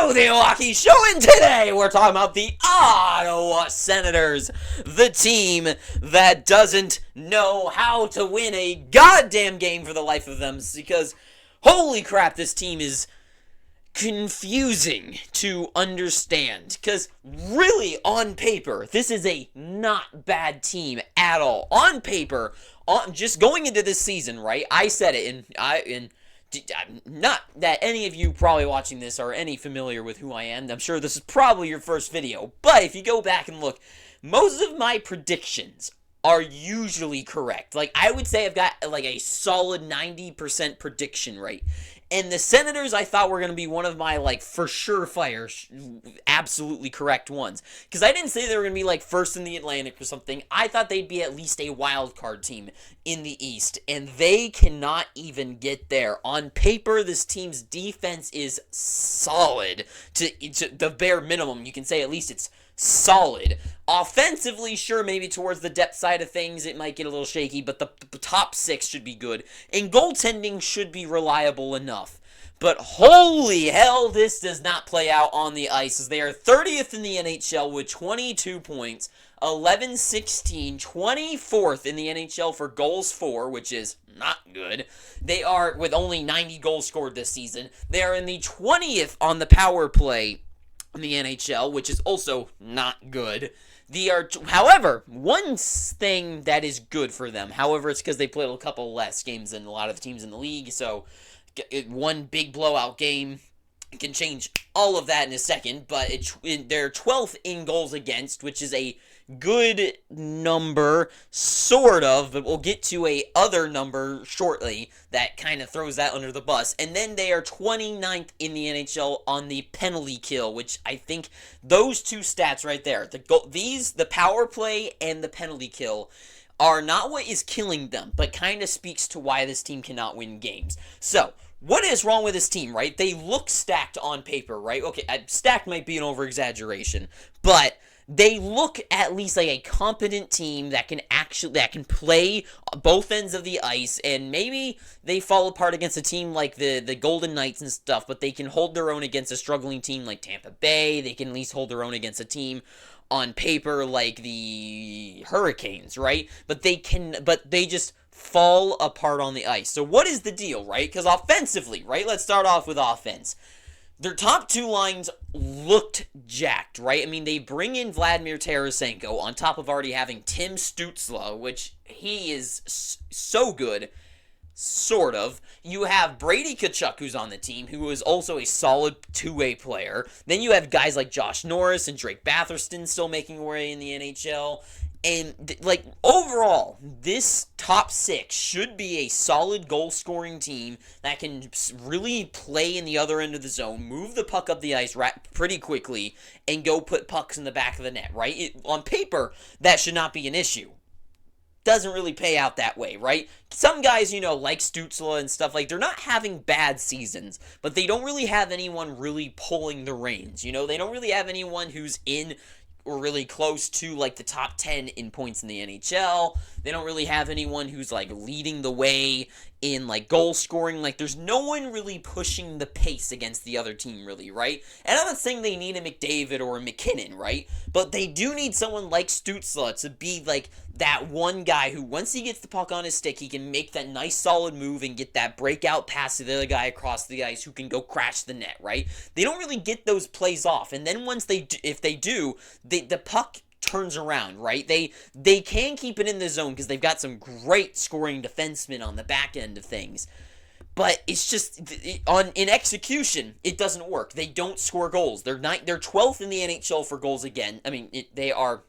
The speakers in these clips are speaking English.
Hello, the Milwaukee Show, and today we're talking about the Ottawa Senators, the team that doesn't know how to win a goddamn game for the life of them, because holy crap, this team is confusing to understand, because really, on paper, this is a not bad team at all. On paper, just going into this season, right, I said it, not that any of you probably watching this are any familiar with who I am. I'm sure this is probably your first video. But if you go back and look, most of my predictions are usually correct. Like, I would say I've got like a solid 90% prediction rate. And the Senators, I thought, were going to be one of my, like, for sure fire, absolutely correct ones. Because I didn't say they were going to be, like, first in the Atlantic or something. I thought they'd be at least a wild card team in the East. And they cannot even get there. On paper, this team's defense is solid. To the bare minimum, you can say at least it's solid. Offensively, sure, maybe towards the depth side of things, it might get a little shaky, but the top six should be good. And goaltending should be reliable enough. But holy hell, this does not play out on the ice, as they are 30th in the NHL with 22 points, 11-16, 24th in the NHL for goals for, which is not good. They are, with only 90 goals scored this season, they are in the 20th on the power play in the NHL, which is also not good. However, one thing that is good for them, however, it's because they played a couple less games than a lot of the teams in the league, so one big blowout game can change all of that in a second, but they're 12th in goals against, which is a good number, sort of, but we'll get to a other number shortly that kind of throws that under the bus. And then they are 29th in the NHL on the penalty kill, which I think those two stats right there, the power play and the penalty kill, are not what is killing them, but kind of speaks to why this team cannot win games. So, what is wrong with this team, right? They look stacked on paper, right? Okay, stacked might be an over-exaggeration, but they look at least like a competent team that can play both ends of the ice, and maybe they fall apart against a team like the Golden Knights and stuff, but they can hold their own against a struggling team like Tampa Bay. They can at least hold their own against a team on paper like the Hurricanes, right? But they just fall apart on the ice. So what is the deal, right? Because offensively, right? Let's start off with offense. Their top two lines looked jacked, right? I mean, they bring in Vladimir Tarasenko on top of already having Tim Stützle, which he is so good, sort of. You have Brady Tkachuk, who's on the team, who is also a solid two-way player. Then you have guys like Josh Norris and Drake Batherson still making their way in the NHL. And, like, overall, this top six should be a solid goal-scoring team that can really play in the other end of the zone, move the puck up the ice pretty quickly, and go put pucks in the back of the net, right? On paper, that should not be an issue. Doesn't really pay out that way, right? Some guys, like Stützle and stuff, like, they're not having bad seasons, but they don't really have anyone really pulling the reins, They don't really have anyone who's in or really close to, like, the top 10 in points in the NHL. They don't really have anyone who's, like, leading the way in, like, goal scoring. Like, there's no one really pushing the pace against the other team, really, right? And I'm not saying they need a McDavid or a McKinnon, right? But they do need someone like Stützle to be, like, that one guy who, once he gets the puck on his stick, he can make that nice solid move and get that breakout pass to the other guy across the ice who can go crash the net, right? They don't really get those plays off. And then if they do, the puck turns around, right? They can keep it in the zone because they've got some great scoring defensemen on the back end of things. But it's just, in execution, it doesn't work. They don't score goals. They're 12th in the NHL for goals again. I mean, they are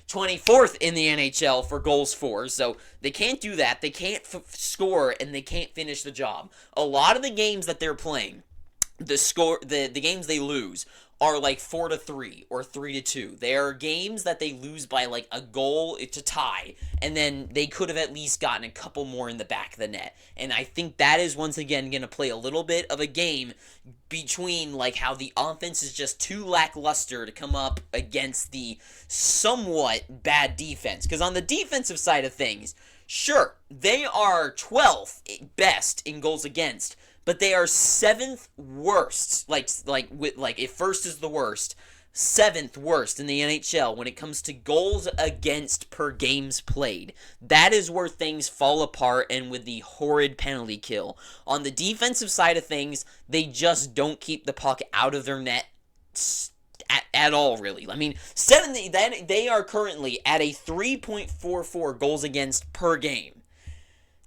24th in the NHL for goals for, so they can't do that. They can't score, and they can't finish the job. A lot of the games that they're playing, the games they lose are like 4-3 or 3-2. They are games that they lose by like a goal to tie, and then they could have at least gotten a couple more in the back of the net. And I think that is once again going to play a little bit of a game between like how the offense is just too lackluster to come up against the somewhat bad defense. Because on the defensive side of things, sure, they are 12th best in goals against, but they are 7th worst. Like if first is the worst, 7th worst in the NHL when it comes to goals against per games played. That is where things fall apart, and with the horrid penalty kill. On the defensive side of things, they just don't keep the puck out of their net at all, really. I mean, they are currently at a 3.44 goals against per game.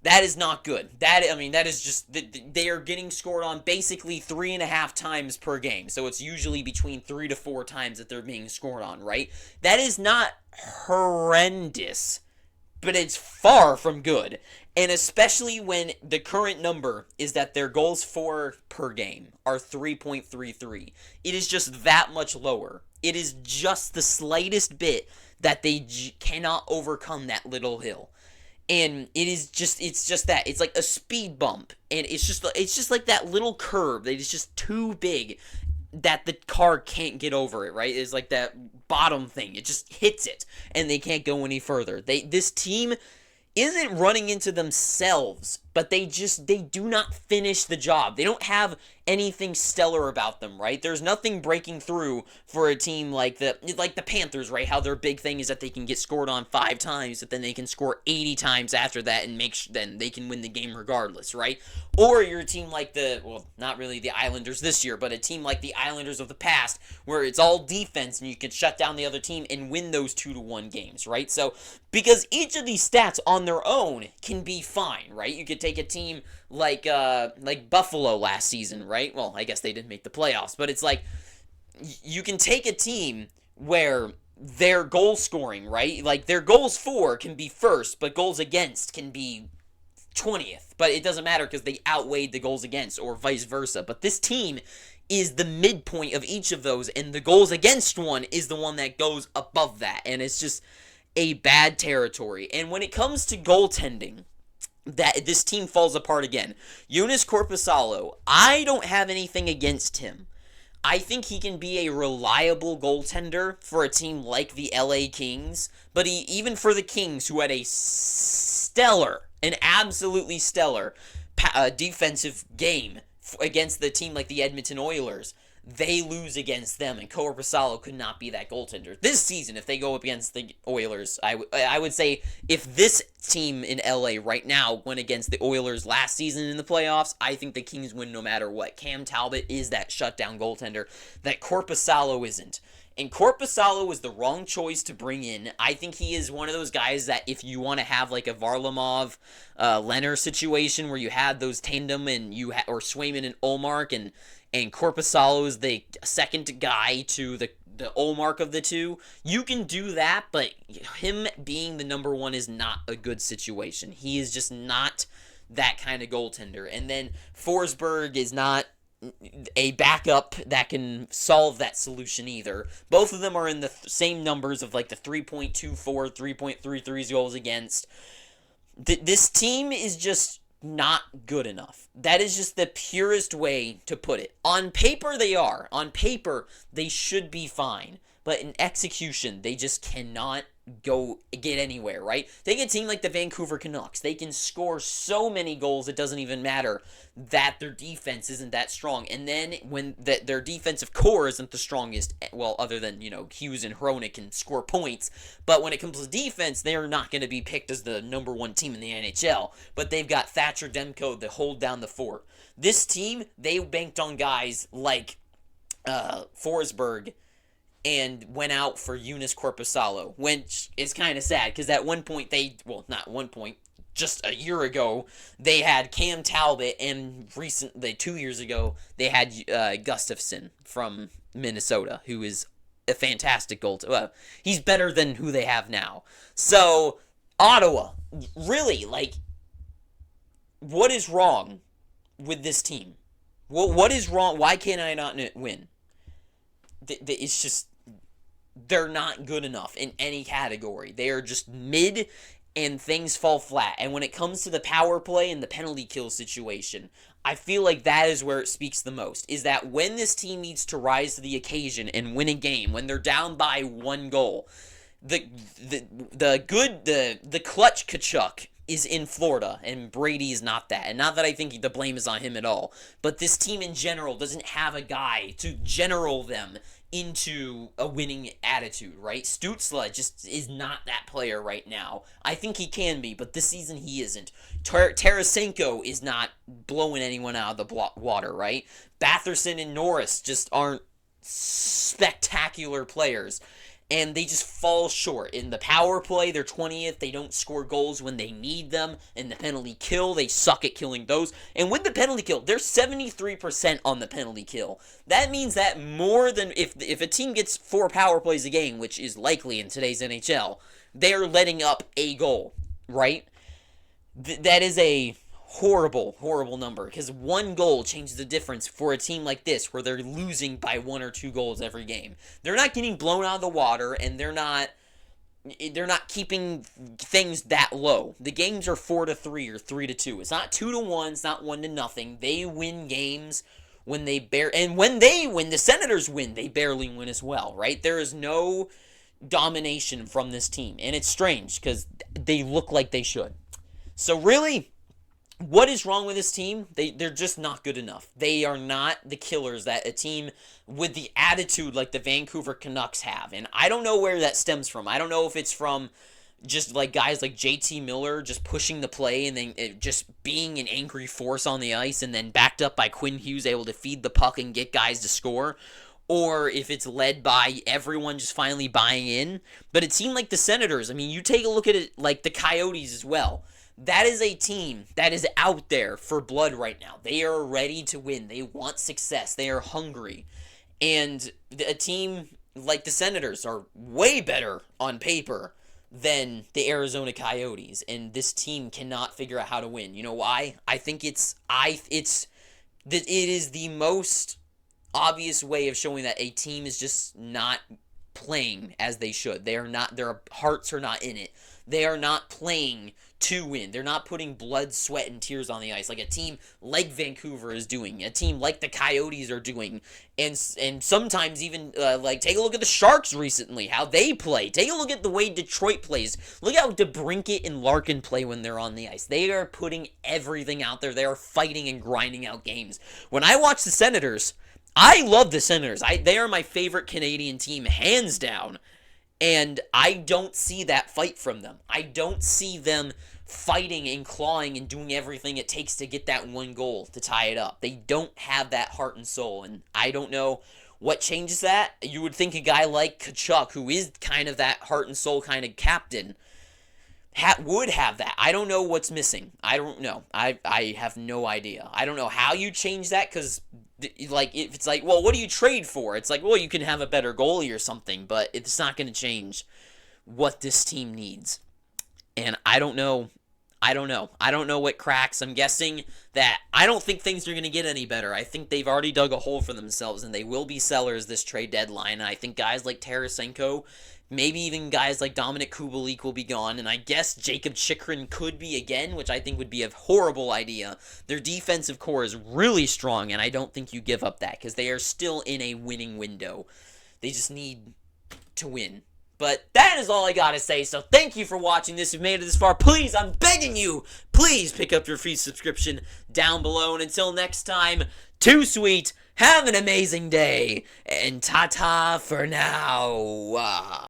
That is not good. That is just, they are getting scored on basically 3.5 times per game. So it's usually between 3 to 4 times that they're being scored on, right? That is not horrendous, but it's far from good. And especially when the current number is that their goals for per game are 3.33. It is just that much lower. It is just the slightest bit that they cannot overcome that little hill. And it's just that. It's like a speed bump. And it's just like that little curve that is just too big that the car can't get over it, right? It's like that bottom thing. It just hits it, and they can't go any further. This team isn't running into themselves, but they do not finish the job. They don't have anything stellar about them, right? There's nothing breaking through for a team like the Panthers, right? How their big thing is that they can get scored on 5 times, but then they can score 80 times after that and then they can win the game regardless, right? Or you're a team like not really the Islanders this year, but a team like the Islanders of the past, where it's all defense and you can shut down the other team and win those 2-1 games, right? So, because each of these stats on their own can be fine, right? You could take a team like Buffalo last season, right? Well, I guess they didn't make the playoffs, but it's like you can take a team where their goal scoring, right? Like their goals for can be first, but goals against can be 20th. But it doesn't matter because they outweighed the goals against, or vice versa. But this team is the midpoint of each of those, and the goals against one is the one that goes above that, and it's just a bad territory. And when it comes to goaltending, that this team falls apart again. Joonas Korpisalo, I don't have anything against him. I think he can be a reliable goaltender for a team like the LA Kings, but even for the Kings, who had an absolutely stellar defensive game against the team like the Edmonton Oilers, they lose against them, and Korpisalo could not be that goaltender. This season, if they go up against the Oilers, I would say if this team in LA right now went against the Oilers last season in the playoffs, I think the Kings win no matter what. Cam Talbot is that shutdown goaltender that Korpisalo isn't. And Korpisalo is the wrong choice to bring in. I think he is one of those guys that if you want to have like a Varlamov, Leonard situation where you had those tandem and or Swayman and Ullmark, and Korpisalo is the second guy to the Ullmark of the two, you can do that, but him being the number one is not a good situation. He is just not that kind of goaltender. And then Forsberg is not a backup that can solve that solution either. Both of them are in the same numbers of like the 3.24, 3.33 goals against. This team is just not good enough. That is just the purest way to put it. On paper, they are. On paper, they should be fine. But in execution, they just cannot get anywhere, right? Take a team like the Vancouver Canucks. They can score so many goals, it doesn't even matter that their defense isn't that strong. And then when their defensive core isn't the strongest, well, other than, Hughes and Hronek can score points, but when it comes to defense, they're not going to be picked as the number one team in the NHL. But they've got Thatcher Demko to hold down the fort. This team, they banked on guys like Forsberg, and went out for Joonas Korpisalo, which is kind of sad, because at one point just a year ago, they had Cam Talbot, and 2 years ago, they had Gustafsson from Minnesota, who is a fantastic goaltender. Well, he's better than who they have now. So, Ottawa, really, what is wrong with this team? What is wrong? Why can't I not win? It's just, they're not good enough in any category. They are just mid, and things fall flat. And when it comes to the power play and the penalty kill situation, I feel like that is where it speaks the most, is that when this team needs to rise to the occasion and win a game, when they're down by 1 goal, the clutch Kachuk is in Florida, and Brady is not that. And not that I think the blame is on him at all, but this team in general doesn't have a guy to general them into a winning attitude, right? Stutzla just is not that player right now. I think he can be, but this season he isn't. Tarasenko is not blowing anyone out of the water, right? Batherson and Norris just aren't spectacular players. And they just fall short. In the power play, they're 20th. They don't score goals when they need them. In the penalty kill, they suck at killing those. And with the penalty kill, they're 73% on the penalty kill. That means that more than if a team gets 4 power plays a game, which is likely in today's NHL, they're letting up a goal, right? That is a horrible, horrible number, because 1 goal changes the difference for a team like this where they're losing by 1 or 2 goals every game. They're not getting blown out of the water, and they're not keeping things that low. The games are 4-3 or 3-2. It's not 2-1. It's not 1-0. They win games when they when the Senators win, they barely win as well, right? There is no domination from this team, and it's strange because they look like they should. So really, what is wrong with this team? They're just not good enough. They are not the killers that a team with the attitude like the Vancouver Canucks have. And I don't know where that stems from. I don't know if it's from just like guys like JT Miller just pushing the play and then just being an angry force on the ice, and then backed up by Quinn Hughes able to feed the puck and get guys to score. Or if it's led by everyone just finally buying in. But it seemed like the Senators, I mean, you take a look at it like the Coyotes as well. That is a team that is out there for blood right now. They are ready to win. They want success. They are hungry. And a team like the Senators are way better on paper than the Arizona Coyotes. And this team cannot figure out how to win. You know why? I think it is the most obvious way of showing that a team is just not playing as they should. They are not, their hearts are not in it. They are not playing to win. They're not putting blood, sweat, and tears on the ice like a team like Vancouver is doing, a team like the Coyotes are doing, and sometimes even like take a look at the Sharks recently, how they play. Take a look at the way Detroit plays. Look how DeBrincat and Larkin play when they're on the ice. They are putting everything out there. They are fighting and grinding out games. When I watch the Senators, I love the Senators. They are my favorite Canadian team, hands down. And I don't see that fight from them. I don't see them fighting and clawing and doing everything it takes to get that 1 goal to tie it up. They don't have that heart and soul, and I don't know what changes that. You would think a guy like Tkachuk, who is kind of that heart and soul kind of captain, would have that. I don't know what's missing. I don't know. I have no idea. I don't know how you change that, because like if it's like, well, what do you trade for? It's like, well, you can have a better goalie or something, but it's not going to change what this team needs. And I don't know. I don't know what cracks. I'm guessing that I don't think things are going to get any better. I think they've already dug a hole for themselves, and they will be sellers this trade deadline. And I think guys like Tarasenko, maybe even guys like Dominic Kubalik will be gone, and I guess Jacob Chychrun could be again, which I think would be a horrible idea. Their defensive core is really strong, and I don't think you give up that, because they are still in a winning window. They just need to win. But that is all I gotta say, so thank you for watching this. If you made it this far, please, I'm begging you, please pick up your free subscription down below. And until next time, too sweet, have an amazing day, and ta-ta for now.